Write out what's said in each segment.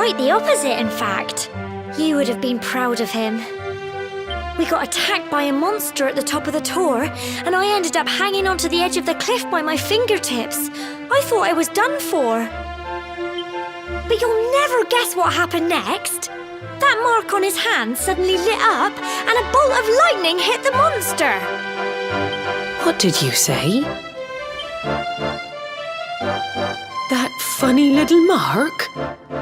Quite the opposite, in fact. You would have been proud of him. We got attacked by a monster at the top of the tor, and I ended up hanging onto the edge of the cliff by my fingertips. I thought I was done for. But you'll never guess what happened next. That mark on his hand suddenly lit up, and a bolt of lightning hit the monster. What did you say? That funny little mark?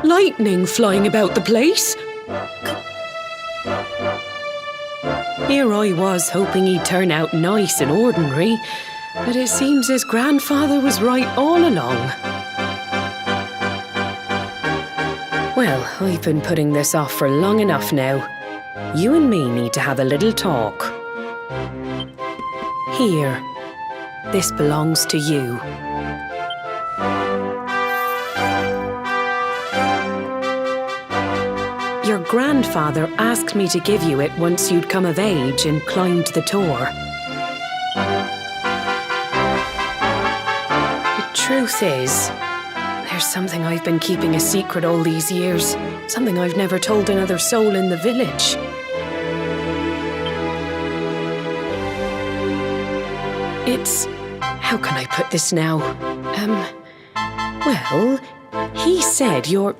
Lightning flying about the place? Here I was hoping he'd turn out nice and ordinary, but it seems his grandfather was right all along. Well, I've been putting this off for long enough now. You and me need to have a little talk. Here, this belongs to you. Your grandfather asked me to give you it once you'd come of age and climbed the tor. The truth is, there's something I've been keeping a secret all these years. Something I've never told another soul in the village. It's... how can I put this now? Well, he said you're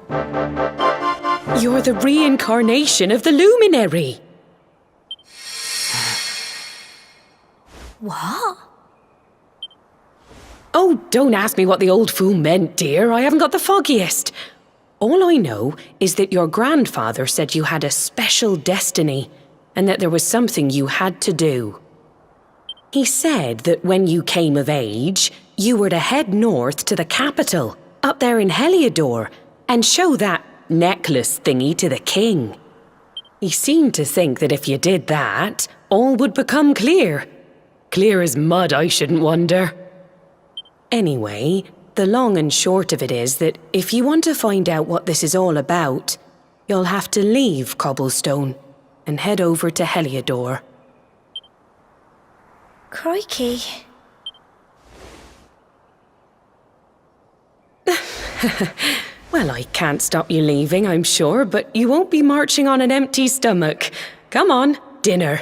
the reincarnation of the luminary. What? Oh, don't ask me what the old fool meant, dear. I haven't got the foggiest. All I know is that your grandfather said you had a special destiny and that there was something you had to do. He said that when you came of age, you were to head north to the capital, up there in Heliodor, and show that necklace thingy to the king. He seemed to think that if you did that, all would become clear. Clear as mud, I shouldn't wonder. Anyway, the long and short of it is that if you want to find out what this is all about, you'll have to leave Cobblestone and head over to Heliodor. Crikey. Well, I can't stop you leaving, I'm sure, but you won't be marching on an empty stomach. Come on, dinner.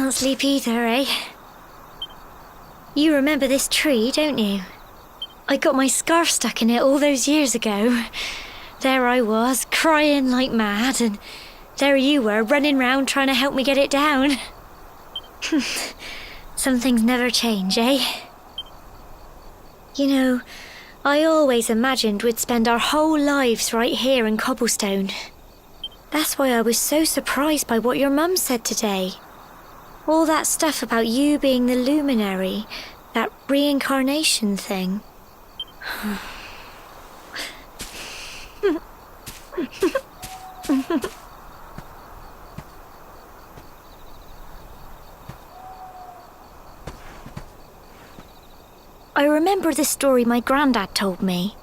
can't sleep either, eh? You remember this tree, don't you? I got my scarf stuck in it all those years ago. There I was, crying like mad, and there you were, running round trying to help me get it down. Some things never change, eh? You know, I always imagined we'd spend our whole lives right here in Cobblestone. That's why I was so surprised by what your mum said today. All that stuff about you being the luminary, that reincarnation thing. I remember the story my granddad told me.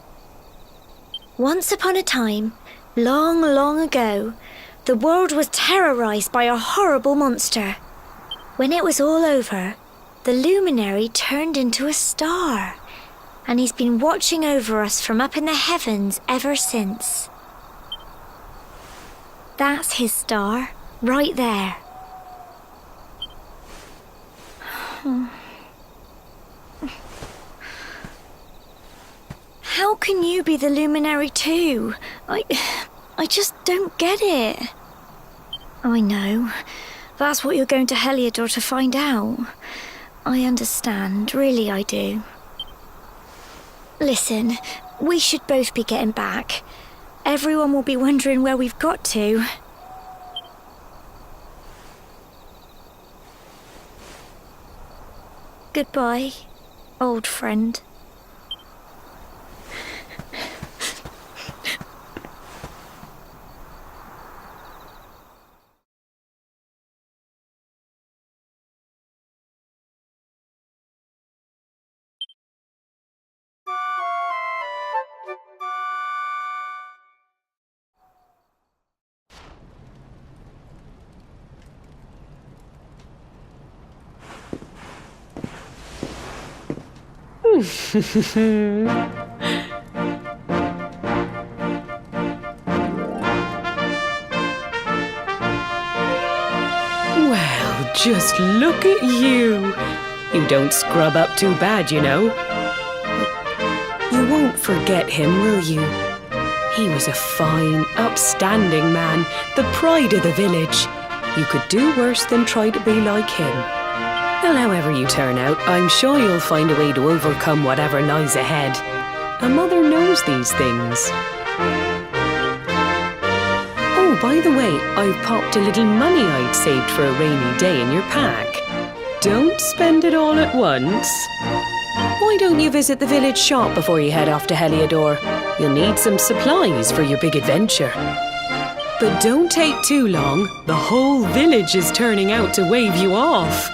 Once upon a time, long, long ago, the world was terrorized by a horrible monster. When it was all over, the luminary turned into a star, and he's been watching over us from up in the heavens ever since. That's his star, right there. How can you be the luminary too? I just don't get it. I know. That's what you're going to Heliodor to find out. I understand, really I do. Listen, we should both be getting back. Everyone will be wondering where we've got to. Goodbye, old friend. Well, just look at you. You don't scrub up too bad, you know. You won't forget him, will you? He was a fine, upstanding man, the pride of the village. You could do worse than try to be like him. Well, however you turn out, I'm sure you'll find a way to overcome whatever lies ahead. A mother knows these things. Oh, by the way, I've popped a little money I'd saved for a rainy day in your pack. Don't spend it all at once. Why don't you visit the village shop before you head off to Heliodor? You'll need some supplies for your big adventure. But don't take too long. The whole village is turning out to wave you off.